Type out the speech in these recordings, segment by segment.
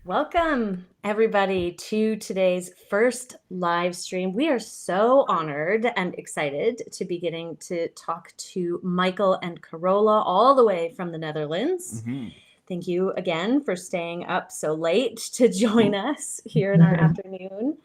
Welcome, everybody, to today's first live stream. We are so honored and excited to be getting to talk to Michael and Carola all the way from the Netherlands. Thank you again for staying up so late to join us here in our afternoon.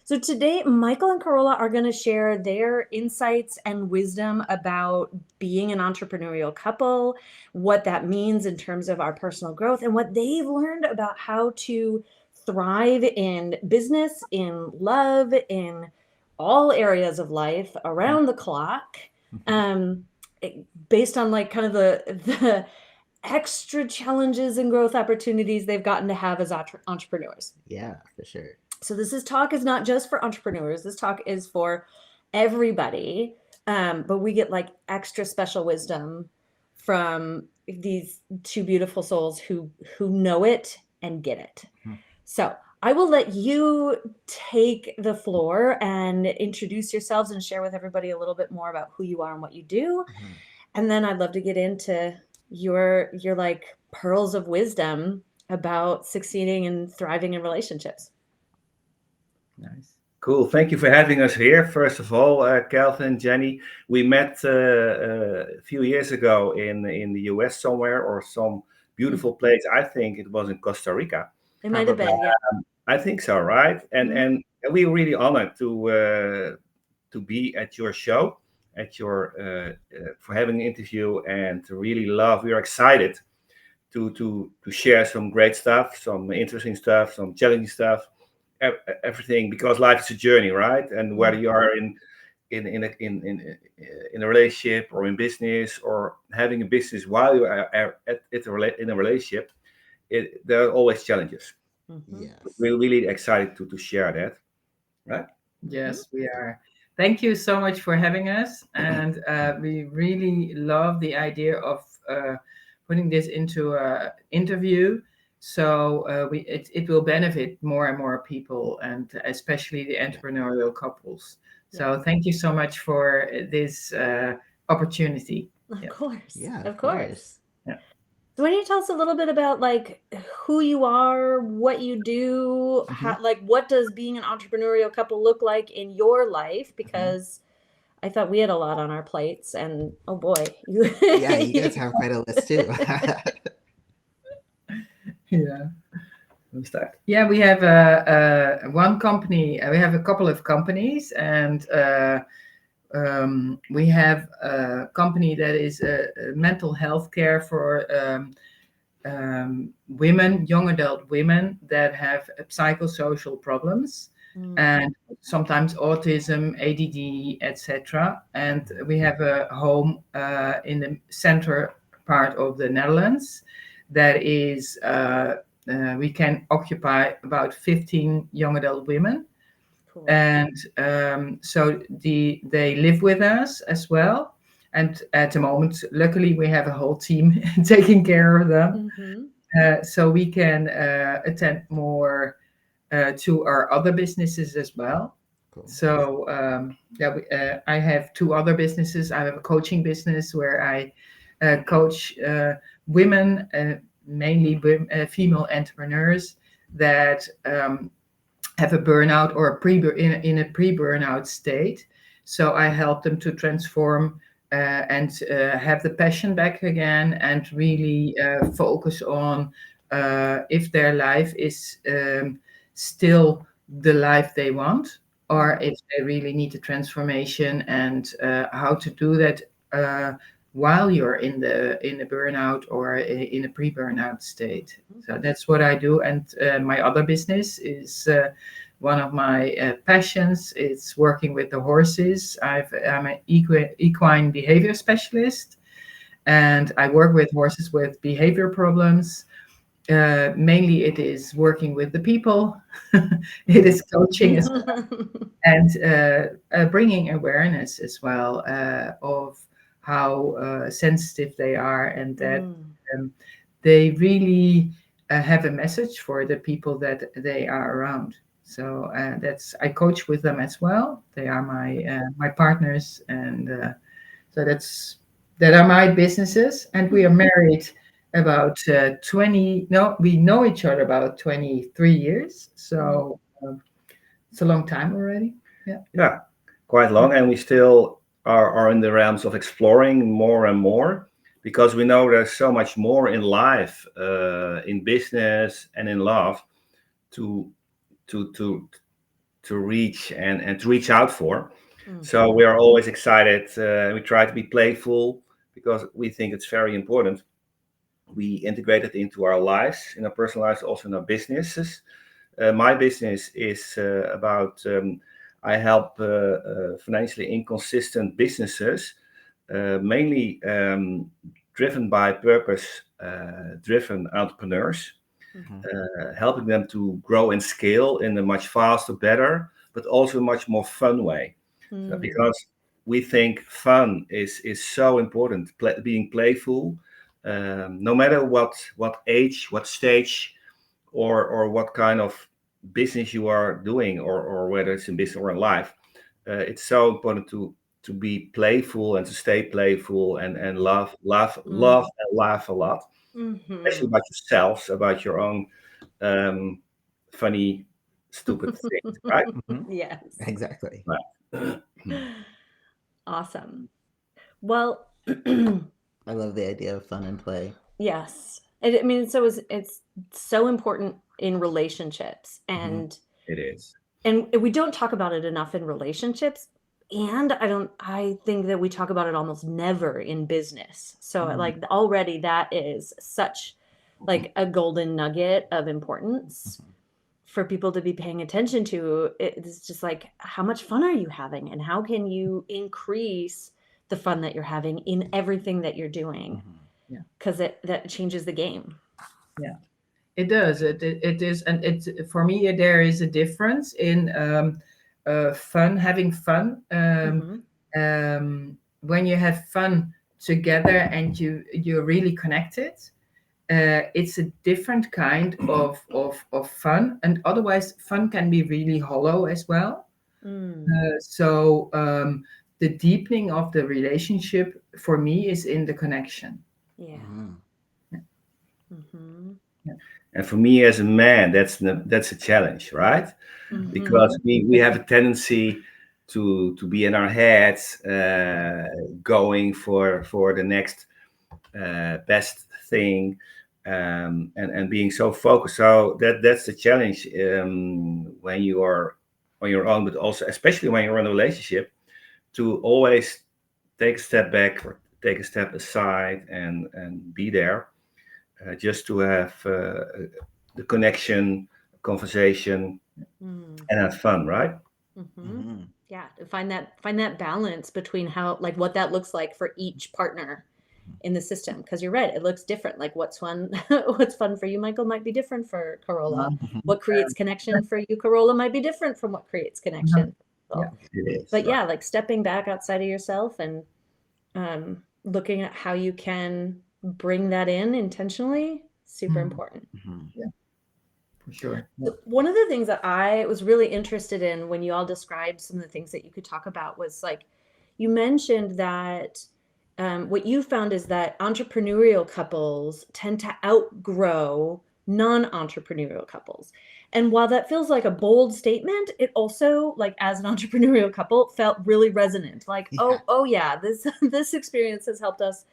So today, Michael and Carola are going to share their insights and wisdom about being an entrepreneurial couple, what that means in terms of our personal growth, and what they've learned about how to thrive in business, in love, in all areas of life around the clock, based on like kind of the extra challenges and growth opportunities they've gotten to have as entrepreneurs. Yeah, for sure. So this talk is not just for entrepreneurs. This talk is for everybody. But we get like extra special wisdom from these two beautiful souls who know it and get it. So I will let you take the floor and introduce yourselves and share with everybody a little bit more about who you are and what you do. And then I'd love to get into your like pearls of wisdom about succeeding and thriving in relationships. Nice. Cool. Thank you for having us here. First of all, Calvin, Jenny, we met a few years ago in the US somewhere, or some beautiful place. I think it was in Costa Rica. It might have been, yeah. I think so, right? And we're really honored to be at your show, for having an interview, and to really love. We are excited to share some great stuff, some interesting stuff, some challenging stuff. Everything, because life is a journey, right? And whether you are in a relationship, or in business, or having a business while you are in a relationship, there are always challenges. Yes. We're really excited to share that, right? Yes, we are. Thank you so much for having us, and we really love the idea of putting this into an interview. So it will benefit more and more people, and especially the entrepreneurial couples. So thank you so much for this opportunity. Of course. Yeah, of course. Yeah. So why don't you tell us a little bit about like who you are, what you do, how, like what does being an entrepreneurial couple look like in your life? Because I thought we had a lot on our plates, and oh boy. Yeah, you guys have quite a list too. Yeah. Yeah, we have one company. We have a couple of companies, and we have a company that is mental health care for women, young adult women that have psychosocial problems, and sometimes autism, ADD, etc. And we have a home in the center part of the Netherlands that is we can occupy about 15 young adult women. Cool. And so they live with us as well. And at the moment, luckily, we have a whole team taking care of them. So we can attend more to our other businesses as well. Cool. So I have two other businesses. I have a coaching business where I coach women, mainly female entrepreneurs that have a burnout or in a pre-burnout state. So I help them to transform and have the passion back again, and really focus on if their life is still the life they want, or if they really need a transformation, and how to do that while you're in the burnout or in a pre-burnout state. So that's what I do. And my other business is one of my passions. It's working with the horses. I'm an equine behavior specialist, and I work with horses with behavior problems. Mainly it is working with the people. It is coaching as well, and bringing awareness as well of how sensitive they are, and that they really have a message for the people that they are around. So I coach with them as well. They are my partners, and so that are my businesses. And we are married about 20. No, we know each other about 23 years. So it's a long time already. Yeah, quite long, and we still are in the realms of exploring more and more because we know there's so much more in life, in business and in love to to to to reach and to reach out for. So we are always excited. We try to be playful because we think it's very important. We integrate it into our lives, in our personal lives, also in our businesses. My business is about I help financially inconsistent businesses, mainly driven by purpose, driven entrepreneurs, helping them to grow and scale in a much faster, better, but also much more fun way. Because we think fun is so important, being playful, no matter what age, what stage, or what kind of business you are doing, or whether it's in business or in life. It's so important to be playful and to stay playful and laugh and laugh a lot, especially about yourselves, about your own funny, stupid things, right? Yes. Exactly. Right. Awesome. Well, I love the idea of fun and play. yes. I mean, it's so important in relationships, and It is. we don't talk about it enough in relationships, and I think that we talk about it almost never in business. So like already that is such like a golden nugget of importance for people to be paying attention to. It's just like, how much fun are you having, and how can you increase the fun that you're having in everything that you're doing? Because that changes the game. Yeah, it does. It is, and it's for me. There is a difference in fun, having fun. When you have fun together and you're really connected, it's a different kind of fun. And otherwise, fun can be really hollow as well. So the deepening of the relationship for me is in the connection. Yeah. And for me as a man, that's a challenge, right? Because we have a tendency to be in our heads, going for the next best thing, and being so focused. So that's the challenge when you are on your own, but also especially when you're in a relationship, to always take a step back or take a step aside and be there, just to have the connection, conversation, and have fun, right? Yeah, to find that balance between how, like, what that looks like for each partner in the system, because you're right, it looks different. Like what's fun what's fun for you, Michael, might be different for Carola. What creates connection for you, Carola, might be different from what creates connection. Yeah. It is. But yeah, like stepping back outside of yourself and looking at how you can bring that in intentionally, super important. For sure. One of the things that I was really interested in when you all described some of the things that you could talk about was, like, you mentioned that what you found is that entrepreneurial couples tend to outgrow non-entrepreneurial couples. And while that feels like a bold statement, it also, like, as an entrepreneurial couple, felt really resonant. Like, oh yeah, this experience has helped us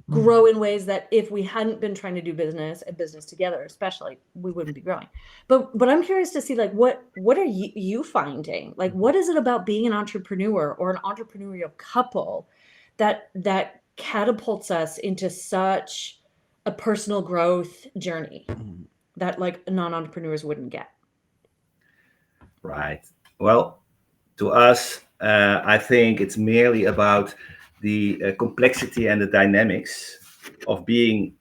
grow in ways that if we hadn't been trying to do business together, especially, we wouldn't be growing. But I'm curious to see, like, what are you finding? Like, what is it about being an entrepreneur or an entrepreneurial couple that catapults us into such a personal growth journey that, like, non-entrepreneurs wouldn't get? Right. Well, to us, I think it's merely about the complexity and the dynamics of being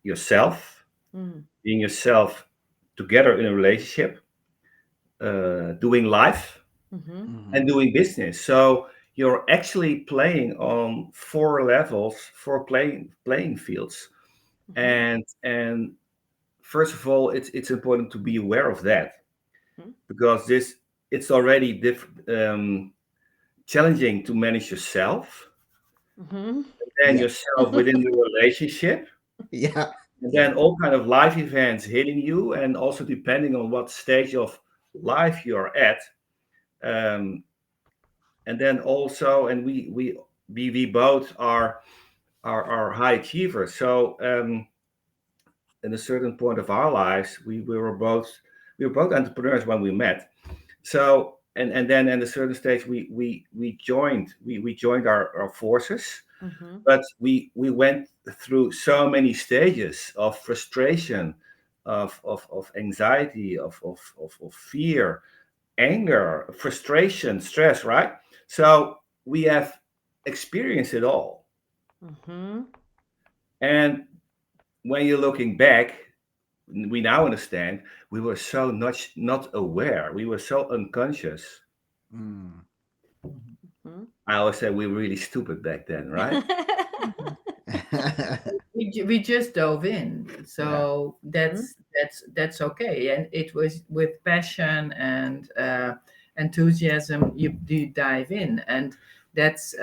yourself, being yourself together in a relationship, doing life, and doing business. So you're actually playing on four levels, four playing fields, and first of all, it's important to be aware of that, because it's already challenging to manage yourself, and then yourself within the relationship, Yeah. and Yeah. then all kind of life events hitting you, and also depending on what stage of life you're at. Um, and then also, and we both are high achievers. So in a certain point of our lives, we were both entrepreneurs when we met. So and then at a certain stage we joined our forces, Mhm. but we went through so many stages of frustration, of anxiety, of fear, anger, frustration, stress, right? So we have experienced it all. Mhm. And when you're looking back, we now understand we were so not aware. We were so unconscious. Mm. Mhm. I always say we were really stupid back then, right? We just dove in, so that's okay, and it was with passion and enthusiasm. You dive in, and that's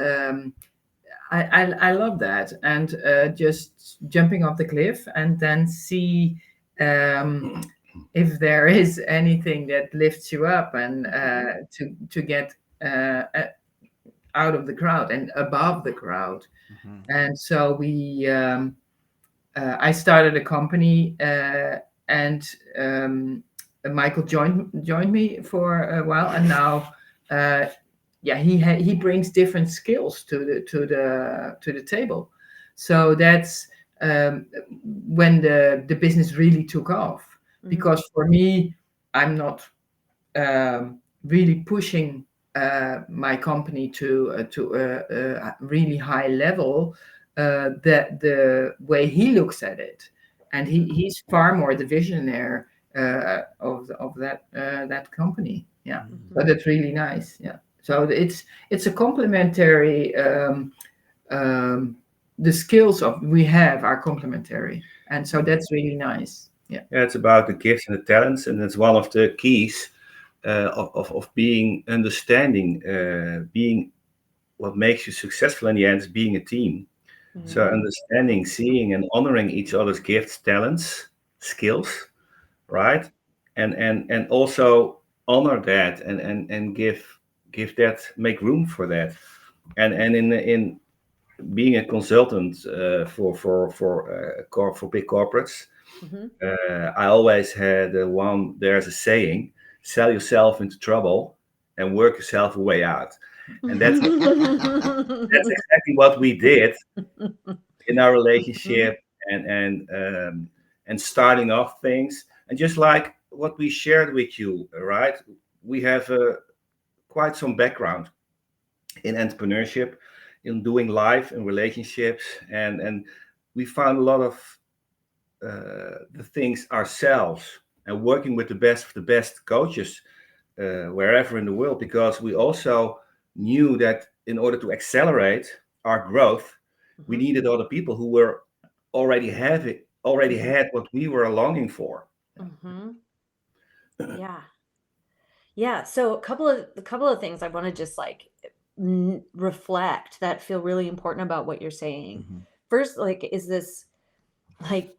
I love that, and just jumping off the cliff and then see if there is anything that lifts you up and to get out of the crowd and above the crowd. Mhm. And so I started a company, and Michael joined me for a while, and now, yeah, he brings different skills to the table. So that's when the business really took off. Because for me, I'm not really pushing my company to a really high level. The way he looks at it, and he's far more the visionary of that company. Yeah, Mm. so that's really nice. Yeah, so it's a complementary. Um, the skills of we have are complementary, and so that's really nice. Yeah. Yeah, it's about the gifts and the talents, and it's one of the keys of being understanding, being what makes you successful in the end is being a team. So Mhm. understanding, seeing, and honoring each other's gifts, talents, skills, right? And also honor that, and give that, make room for that. And in being a consultant for big corporates, Mhm. I always had one. There's a saying: "Sell yourself into trouble and work yourself a way out." And that's exactly what we did in our relationship, and starting off things, and just like what we shared with you, right? We have quite some background in entrepreneurship, in doing life and relationships, and we found a lot of the things ourselves, and working with the best of the best coaches wherever in the world, because we also knew that in order to accelerate our growth, we Mhm. needed other people who were already had what we were longing for. Mhm. Yeah. Yeah. So a couple of things I want to just like reflect that feel really important about what you're saying. Mhm. First, like, is this like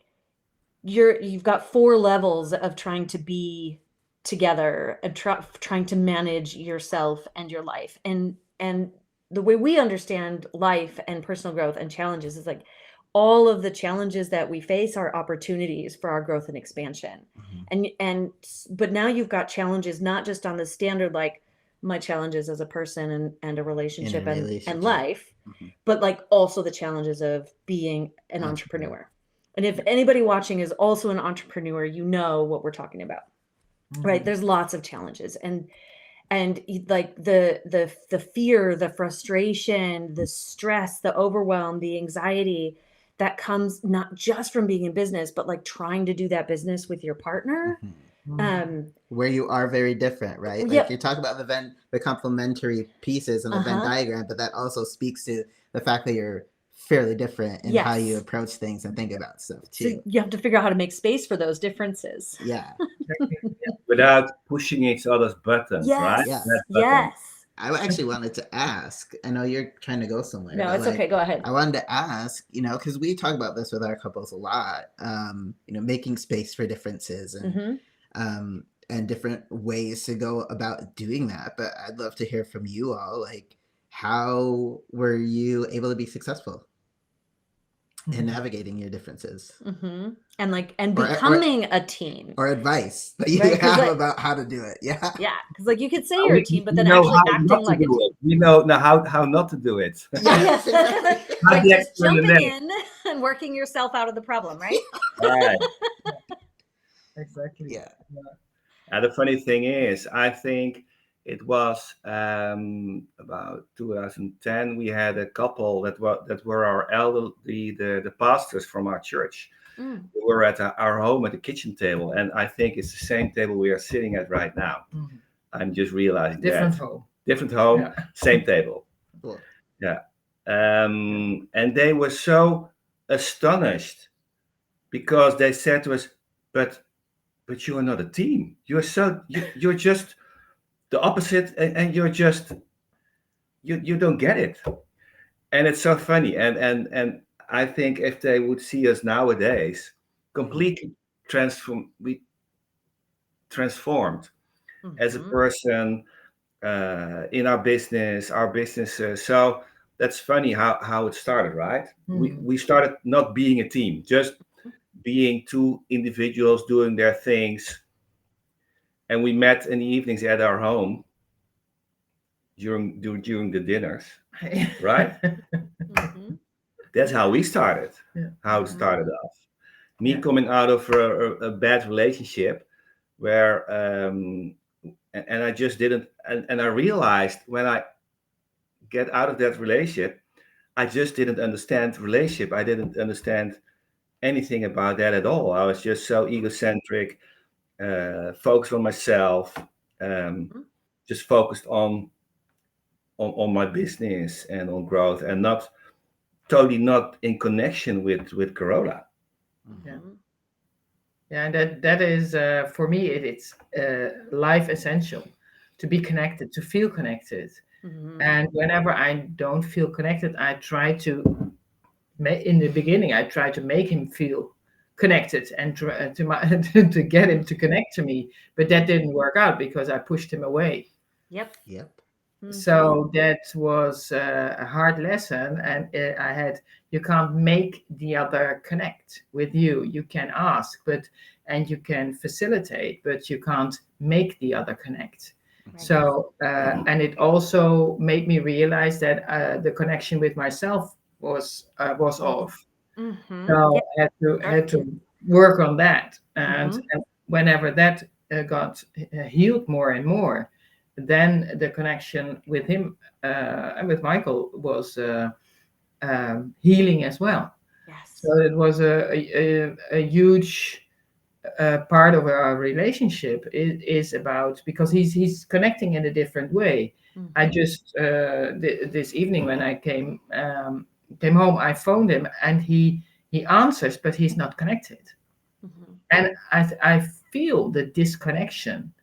you've got four levels of trying to be together and trying to manage yourself and your life, and the way we understand life and personal growth and challenges is like all of the challenges that we face are opportunities for our growth and expansion. Mhm. But now you've got challenges not just on the standard, like my challenges as a person and a In a relationship and relationship. life, Mhm. but like also the challenges of being an Entrepreneur. entrepreneur. And if anybody watching is also an entrepreneur, you know what we're talking about, right? There's lots of challenges, and like the fear, the frustration, the stress, the overwhelm, the anxiety that comes not just from being in business, but like trying to do that business with your partner. Mhm. Um, Where you are very different, right? Like you yep. talk about the complementary pieces and the Venn Uh-huh. diagram, but that also speaks to the fact that you're fairly different in how you Yes. approach things and think about stuff So too. you have to figure out how to make space for those differences. Yeah. Without pushing each other's buttons, right? Yes. Yeah. That button. Yes. I actually wanted to ask. I know you're trying to go somewhere. No, but it's okay. Go ahead. I wanted to ask, because we talk about this with our couples a lot. Making space for differences and different ways to go about doing that. But I'd love to hear from you all. Like, how were you able to be successful in navigating your differences? And becoming a team, or advice that you Right, 'cause, have like- about how to do it. Yeah. yeah, because like you could say you're a team, but We then know actually how acting not to like a do team. it. We know how not to do it. Yeah. Exactly. Like the just expert in jumping that. in and working yourself out of the problem, right? Right. Exactly. Yeah. And the funny thing is, I think it was about 2010. We had a couple that were our elderly, the pastors from our church. Mm. We were at our home at the kitchen table, and I think it's the same table we are sitting at right now. Mhm. I'm just realizing Different that home. different home, Yeah. same table. Cool. Yeah. And they were so astonished because they said to us, but you are not a team. You're just the opposite, and you're just you don't get it. And it's so funny. And I think if they would see us nowadays, completely transformed as a person in our businesses. So that's funny how it started, right? We started not being a team, just being two individuals doing their things, and we met in the evenings at our home during the dinners, right? That's how we started. Yeah. How it started off. Me Yeah. coming out of a bad relationship where and I just didn't, and I realized when I get out of that relationship, I just didn't understand relationship. I didn't understand anything about that at all. I was just so egocentric, focused on myself, just focused on my business and on growth, and not in connection with Carola. Yeah. Yeah, and that is for me it's life essential to be connected, to feel connected. And whenever I don't feel connected, I try to in the beginning I try to make him feel connected and to get him to connect to me, but that didn't work out because I pushed him away. Yep. So that was a hard lesson, and I had, you can't make the other connect with you. You can ask, and you can facilitate, but you can't make the other connect. Right. So and it also made me realize that the connection with myself was off. So I had to work on that, and whenever that got healed more and more, then the connection with him and with Michael was healing as well. Yes. So it was a huge part of our relationship is about, because he's connecting in a different way. I just this evening when I came home, I phoned him and he answers, but he's not connected, and I feel the disconnection.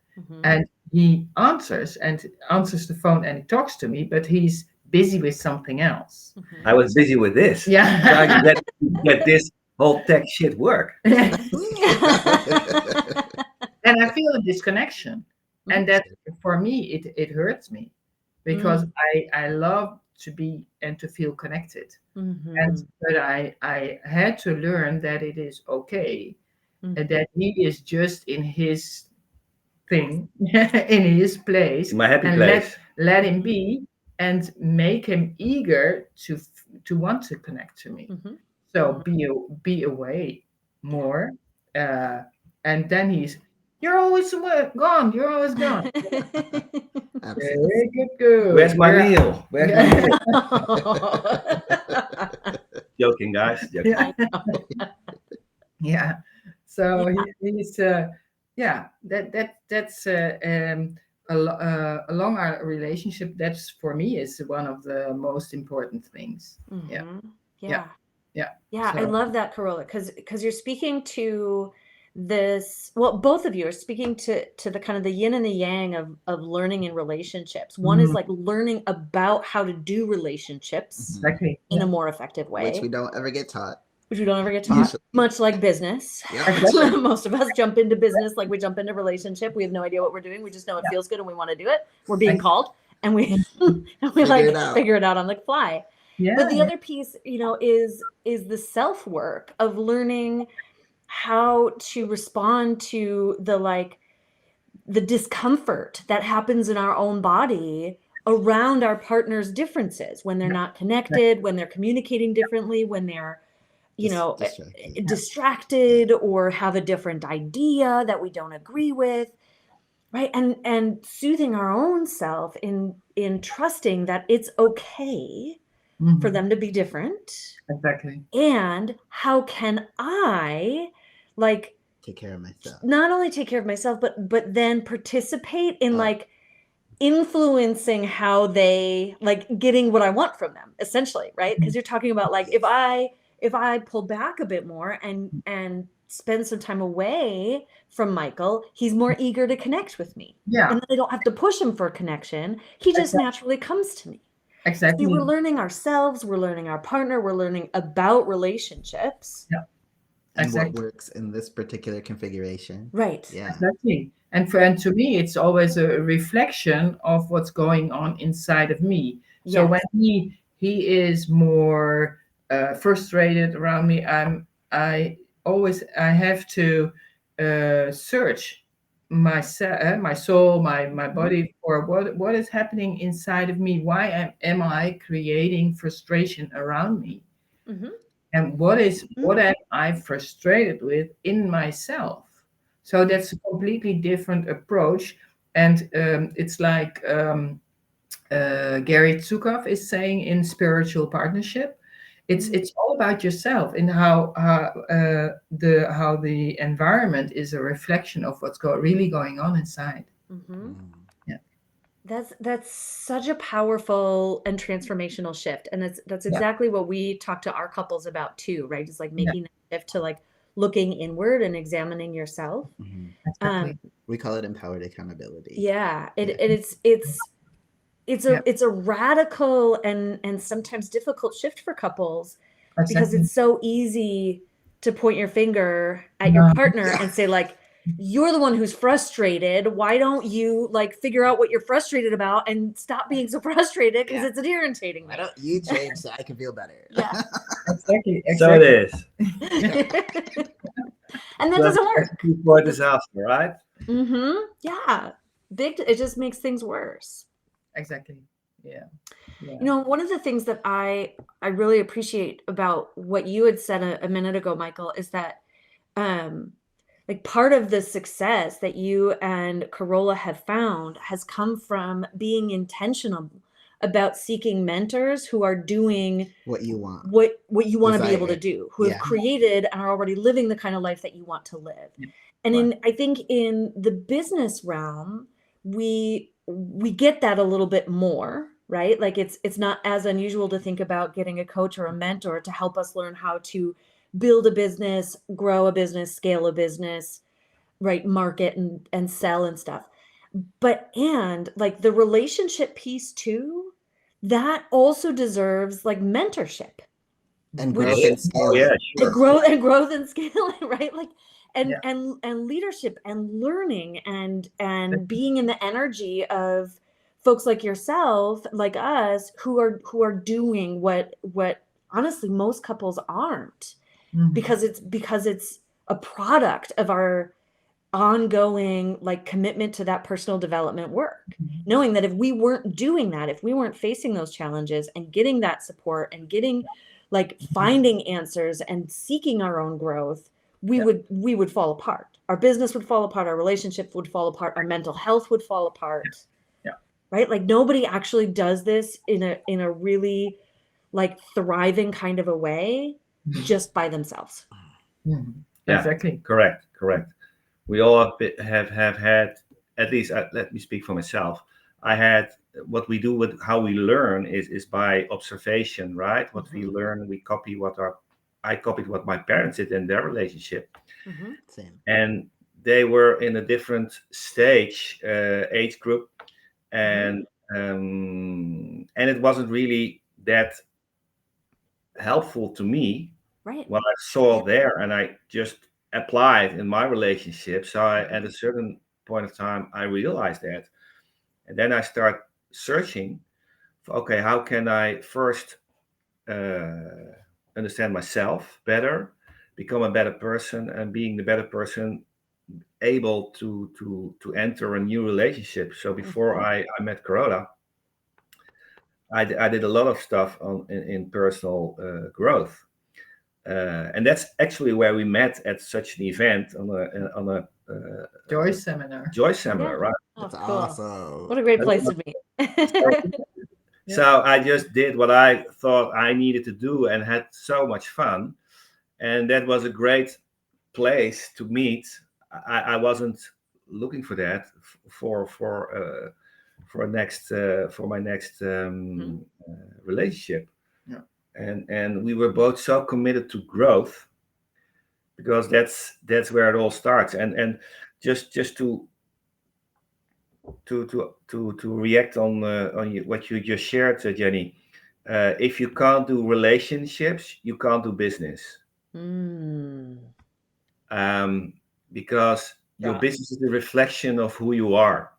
And he answers the phone and he talks to me, but he's busy with something else. I was busy with this. Yeah. Trying to get this whole tech shit work. And I feel a disconnection. And that for me it hurts me, because I love to be and to feel connected. But I had to learn that it is okay, and that he is just in his thing, in his place, My happy and place. let him be, and make him eager to want to connect to me. So be away more, and then you're always gone. You're always gone. Absolutely. Good. Where's my Yeah. meal? Where's my meal? Joking, guys. Joking. Yeah. So he's that's along our relationship. That's for me is one of the most important things. Yeah. I So, love that, Carola, because you're speaking to well, both of you are speaking to the kind of the yin and the yang of learning in relationships. One is like learning about how to do relationships Exactly. in a more effective way, which we don't ever get taught. Usually. Much like business. Yep. Exactly. Most of us jump into business like we jump into relationship. We have no idea what we're doing. We just know it feels good and we want to do it. We're being called and we figure it out on the fly. Yeah. But the other piece, is the self-work of learning how to respond to the discomfort that happens in our own body around our partner's differences when they're not connected, when they're communicating differently, when they're distracted or have a different idea that we don't agree with, right? And soothing our own self in trusting that it's okay for them to be different. Exactly. And how can I take care of myself? Not only take care of myself, but then participate in influencing how they getting what I want from them, essentially, right? Because you're talking about if I pull back a bit more and spend some time away from Michael, he's more eager to connect with me. Yeah. And I don't have to push him for connection. He just naturally comes to me. Exactly. So we're learning ourselves, we're learning our partner, we're learning about relationships. Yeah. And what works in this particular configuration. Right. Yeah. Exactly. And to me, it's always a reflection of what's going on inside of me. Yes. So when he is more frustrated around me, I have to search myself, my soul, my body for what is happening inside of me. Why am I creating frustration around me? And what am I frustrated with in myself? So that's a completely different approach. And it's like Gary Zukav is saying in Spiritual Partnership, it's all about yourself and how the environment is a reflection of what's really going on inside. Yeah. That's such a powerful and transformational shift. And that's exactly what we talk to our couples about too, right? It's making that shift to looking inward and examining yourself. We call it empowered accountability. Yeah. It's a radical and sometimes difficult shift for couples because it's so easy to point your finger at your partner and say you're the one who's frustrated. Why don't you figure out what you're frustrated about and stop being so frustrated because it's irritating. Why don't you change so I can feel better? Yeah. Exactly. So it is. And that doesn't work. Before disaster, right? Yeah. It just makes things worse. Exactly. Yeah. One of the things that I really appreciate about what you had said a minute ago, Michael, is that part of the success that you and Carola have found has come from being intentional about seeking mentors who are doing what you want, what you want to be able to do, who have created and are already living the kind of life that you want to live. And I think in the business realm, we get that a little bit more, right? It's not as unusual to think about getting a coach or a mentor to help us learn how to build a business, grow a business, scale a business, right? Market and sell and stuff. But the relationship piece too, that also deserves mentorship and growth and scaling. Yeah, sure. And growth and scaling, right? And leadership and learning and being in the energy of folks like yourself, like us, who are doing what honestly most couples aren't, because it's a product of our ongoing commitment to that personal development work, knowing that if we weren't doing that, if we weren't facing those challenges and getting that support and getting finding answers and seeking our own growth, we would fall apart. Our business would fall apart, our relationship would fall apart, our mental health would fall apart. Right? Nobody actually does this in a really thriving kind of a way just by themselves. Yeah, exactly. Correct. We all have had, at least let me speak for myself. I had what we do with how we learn is by observation, right? What we learn, we copy what our I copied what my parents did in their relationship, Same. and they were in a different stage, age group, and it wasn't really that helpful to me Right. what I saw there, and I just applied in my relationship. So at a certain point of time, I realized that, and then I start searching for, okay, how can I first understand myself better, become a better person, and being the better person, able to enter a new relationship. So before I met Carola, I did a lot of stuff in personal growth. And that's actually where we met at such an event on a Joy seminar. Yeah. right? That's Oh, cool. awesome. What a great place to be. So I just did what I thought I needed to do and had so much fun. And that was a great place to meet. I wasn't looking for that for my next relationship. Yeah. And we were both so committed to growth, because that's where it all starts. And just to react on what you just shared, Jenny. If you can't do relationships, you can't do business. Because your business is a reflection of who you are.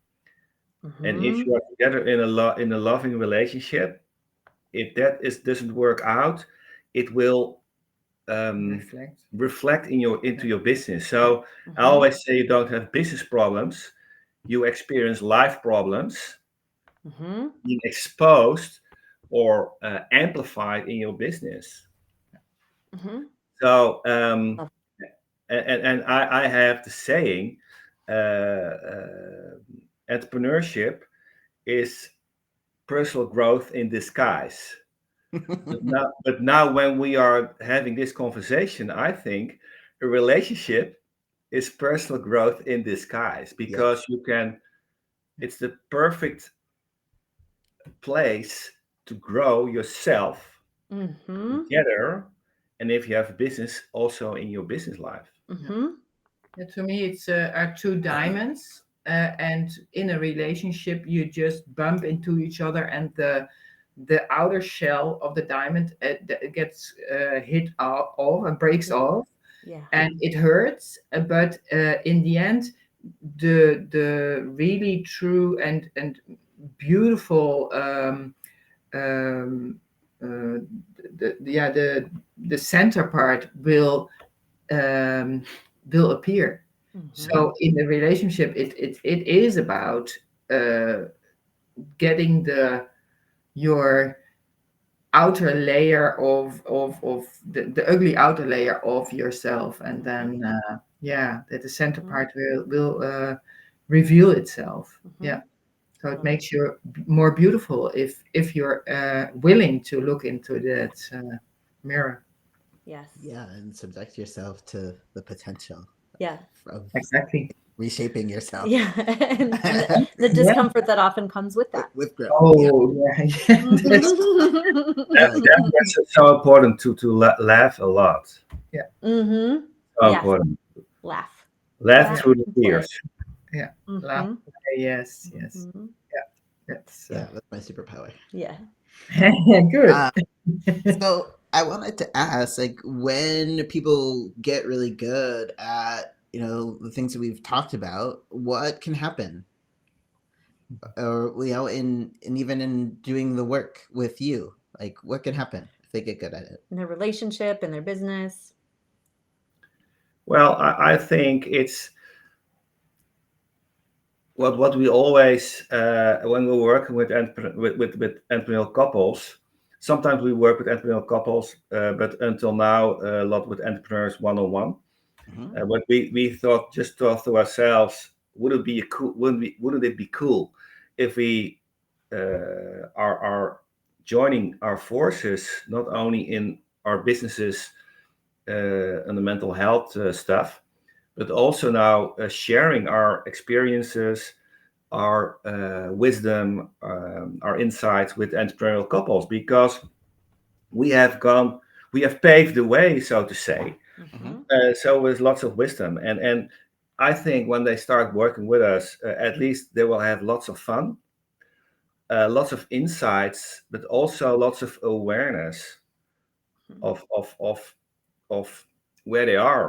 And if you are together in a loving relationship, if that doesn't work out, it will reflect into your business. So I always say, you don't have business problems, you experience life problems being exposed or amplified in your business. So and I have the saying, entrepreneurship is personal growth in disguise. But now when we are having this conversation, I think a relationship is personal growth in disguise, because it's the perfect place to grow yourself together. And if you have a business, also in your business life. Yeah, to me, it's are two diamonds, and in a relationship, you just bump into each other, and the outer shell of the diamond gets hit off and breaks off, and it hurts. But in the end, the really true and beautiful the center part will appear. So in the relationship, it is about getting your outer layer of the ugly outer layer of yourself, and then that the center part will reveal itself. So it makes you more beautiful if you're willing to look into that mirror. Yes. Yeah, and subject yourself to the potential. Yeah. Of exactly. Reshaping yourself. Yeah. and the discomfort that often comes with that. With growth. Oh, That's so important to laugh a lot. Yeah. So important. Laugh Through the tears. Yeah. Laugh. Yes. Yeah. That's that's my superpower. Yeah. Good. So I wanted to ask, like, when people get really good at, the things that we've talked about, what can happen? Or, in even in doing the work with you, like, what can happen if they get good at it? In their relationship, in their business? Well, I think it's what we always, when we're working with entrepreneurial couples, sometimes we work with entrepreneurial couples, but until now, a lot with entrepreneurs one-on-one. But we thought to ourselves, wouldn't it be cool if we are joining our forces, not only in our businesses and the mental health stuff, but also now sharing our experiences, our wisdom, our insights with entrepreneurial couples, because we we have paved the way, so to say. Mhm. So with lots of wisdom, and I think when they start working with us, at least they will have lots of fun, lots of insights, but also lots of awareness of where they are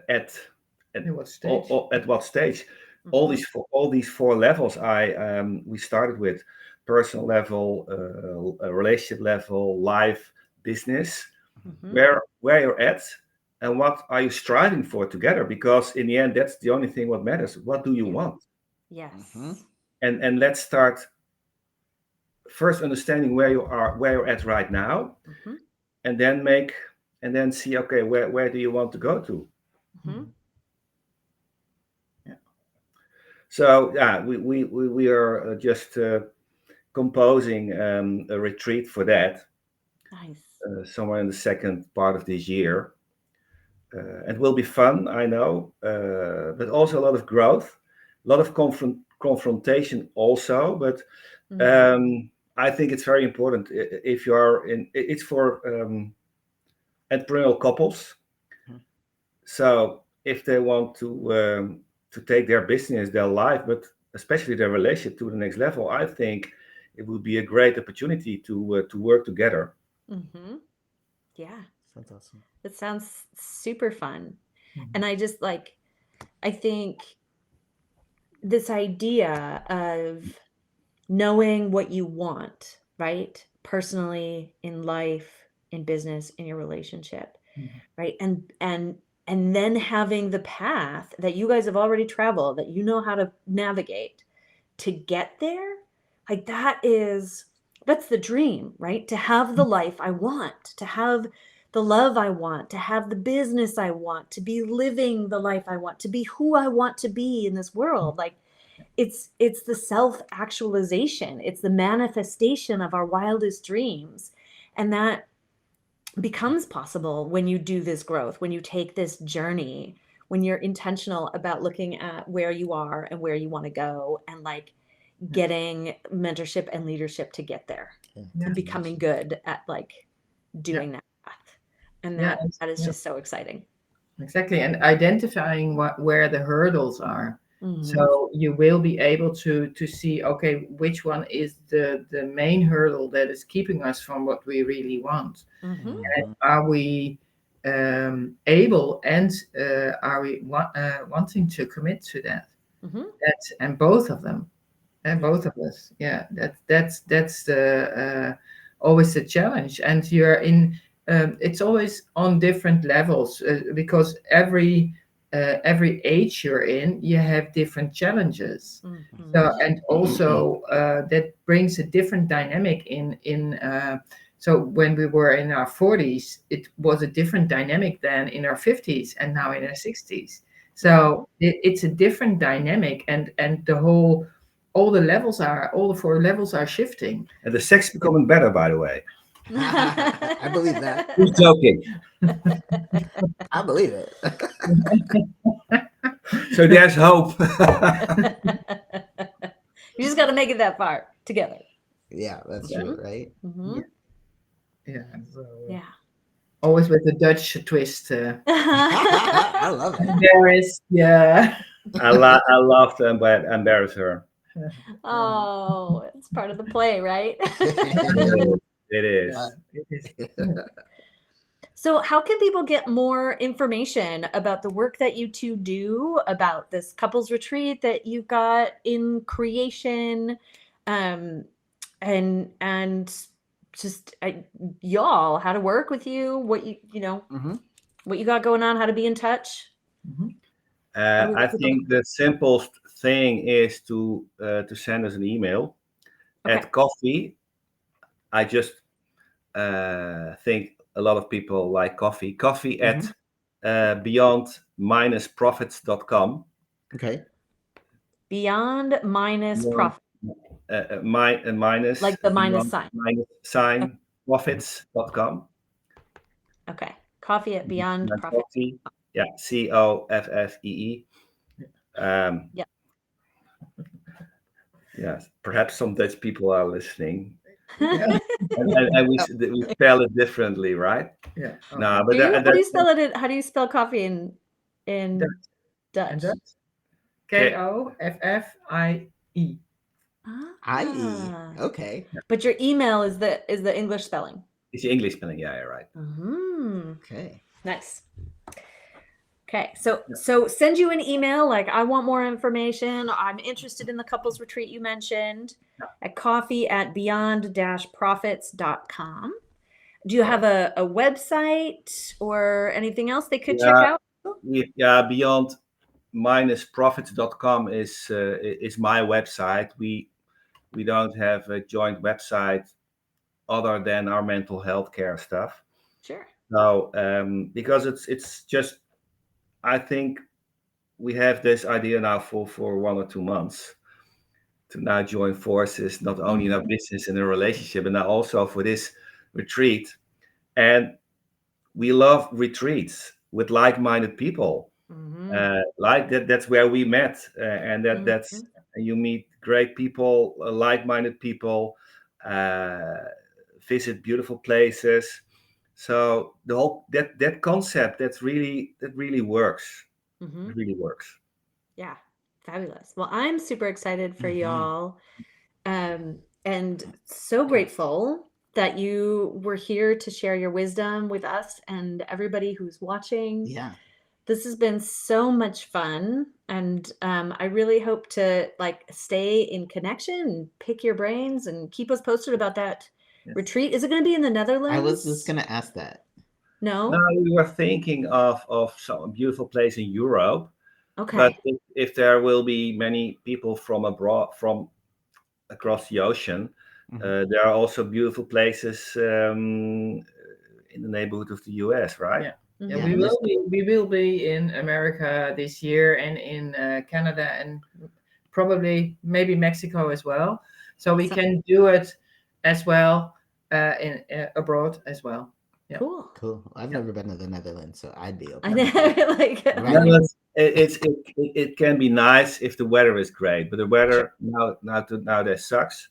at In what stage? at what stage. Mhm. All these four levels we started with: personal level, a relationship level, life, business. Mhm. Where you're at, and what are you striving for together? Because in the end, that's the only thing what matters. What do you Yeah. want? Yes. And let's start first understanding where you're at right now, Mhm. and then see, okay, where do you want to go to? Mhm. Yeah. So yeah, we are just composing a retreat for that Nice. somewhere in the second part of this year. It will be fun, I know, but also a lot of growth, a lot of confrontation also. But I think it's very important if you are in. It's for entrepreneurial couples. So if they want to take their business, their life, but especially their relationship to the next level, I think it would be a great opportunity to work together. Mm-hmm. Yeah, Sounds awesome. it sounds super fun. Mhm. And I think this idea of knowing what you want, right? Personally, in life, in business, in your relationship, Mhm. right? And then having the path that you guys have already traveled, that you know how to navigate to get there, like that's the dream, right? To have the life I want, to have the love I want, to have the business I want, to be living the life I want, to be who I want to be in this world. Like it's the self-actualization, it's the manifestation of our wildest dreams. And that becomes possible when you do this growth, when you take this journey, when you're intentional about looking at where you are and where you want to go, and like getting mentorship and leadership to get there, Yeah. becoming good at like Yeah. doing that path. And Yeah. that is Yeah. just so exciting. Exactly. And identifying where the hurdles are. Mhm. So you will be able to see, okay, which one is the main hurdle that is keeping us from what we really want. Mhm. And are we able, and are we wanting to commit to that? Mhm. That's, and both of them, and both of us. Yeah, that's the always the challenge. And you're in. It's always on different levels because every age you're in, you have different challenges. Mhm. So, and also that brings a different dynamic in. So when we were in our 40s, it was a different dynamic than in our 50s, and now in our 60s. So it's a different dynamic, and all the four levels are shifting. And the sex becoming better, by the way. I believe that. Who's joking? I believe it. So there's hope. You just got to make it that far together. Yeah, that's Yeah. true, right? Mhm. Yeah. So, Yeah. always with the Dutch twist. I love it. There is, yeah. I love to embarrass her. Oh, it's part of the play, right? It is. Yeah, it is. So, how can people get more information about the work that you two do, about this couples retreat that you've got in creation, and just y'all, how to work with you, what what you got going on, how to be in touch? Mhm. I think the simplest thing is to send us an email at coffee. I just think a lot of people like coffee. Coffee at beyond-profits.com. Okay. Beyond minus Beyond, profit, minus like the minus beyond sign. minus sign profits.com. Okay. Coffee at Beyond And Profit. coffee, yeah, COFFEE. Yep. Yes, perhaps some Dutch people are listening. Yeah. and we spell it differently, right? Yeah. Oh, No, but How do you that's spell it? How do you spell coffee in Dutch. Dutch? And Dutch. Okay. Koffie. I.e. Ah. Okay. But your email is the English spelling. It's the English spelling. Yeah, right. Okay. Nice. Okay, so send you an email like I want more information. I'm interested in the couples retreat you mentioned at coffee@beyond-profits.com. Do you have a website or anything else they could check out? Beyond-profits.com is my website. We don't have a joint website other than our mental health care stuff. Sure. So because it's just, I think we have this idea now for 1 or 2 months to now join forces, not only in our business and in a relationship, and now also for this retreat. And we love retreats with like-minded people. Like that's where we met, and that's you meet great people, like-minded people, visit beautiful places. So the whole that concept that really works. It really works. Yeah, fabulous. Well, I'm super excited for y'all, and so grateful that you were here to share your wisdom with us and everybody who's watching. Yeah. This has been so much fun, and I really hope to stay in connection and pick your brains and keep us posted about that retreat. Is it going to be in the Netherlands? I was just going to ask that. No, we were thinking of some beautiful place in Europe. Okay. But if there will be many people from abroad, from across the ocean, there are also beautiful places in the neighborhood of the US, right? Yeah. Yeah, we will be in America this year, and in Canada, and probably maybe Mexico as well. So we can do it as well in abroad as well. Yeah. Cool. I've never been to the Netherlands, so I'd be I open. know, it can be nice if the weather is great, but the weather nowadays sucks.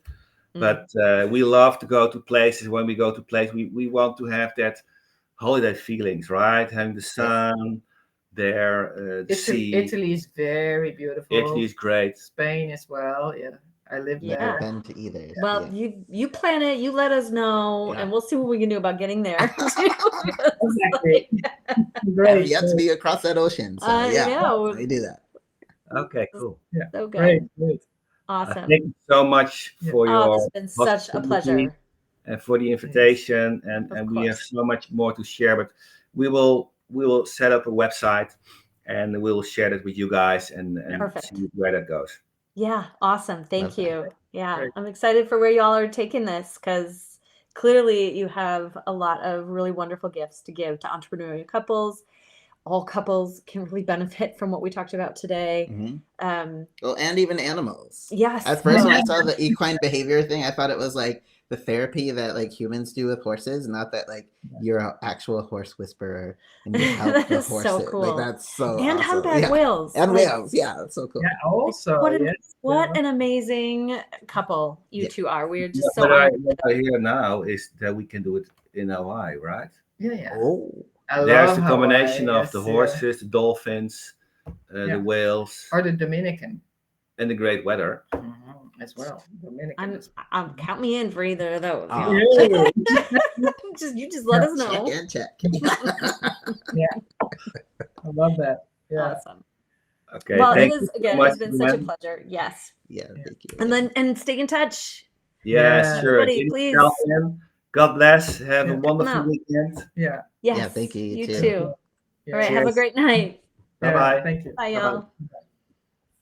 But we love to go to places. When we go to places, we want to have that holiday feelings, right? Having the sun there, the sea. Italy is very beautiful. Italy is great. Spain as well. Yeah, I live there. Never been to either. Well, you plan it, you let us know, and we'll see what we can do about getting there. Exactly. Great. You have to be across that ocean. So I know. we do that. Okay, cool. Yeah. So good. Great. Awesome. Thank you so much for your. It's been such a pleasure. And for the invitation, and we have so much more to share. But we will set up a website, and we will share it with you guys, and see where that goes. Yeah, awesome. Thank you. Yeah, great. I'm excited for where y'all are taking this, because clearly you have a lot of really wonderful gifts to give to entrepreneurial couples. All couples can really benefit from what we talked about today. Well, and even animals. Yes. At first, when I saw the equine behavior thing, I thought it was like the therapy that humans do with horses, not that you're an actual horse whisperer and you help the horses. So cool. That's so and awesome. humpback whales. And whales. Yeah, that's so cool. Yeah, also. What an amazing couple you two are. We're just so what I hear now is that we can do it in Hawaii, right? Yeah. Oh. There's the combination of the horses, the dolphins, the whales, or the Dominican, and the great weather as well. Dominican. Count me in for either of those. Yeah. you just let us know. Check. Yeah, I love that. Yeah. Awesome. Okay. Well, it's been such a pleasure. Yes. Yeah. Thank you. And stay in touch. Yeah, sure. Everybody, please. God bless. Have a wonderful weekend. Yeah. Yes. Yeah. Thank you. You too. Yeah. All right. Cheers. Have a great night. Bye-bye. Thank you. Bye, y'all.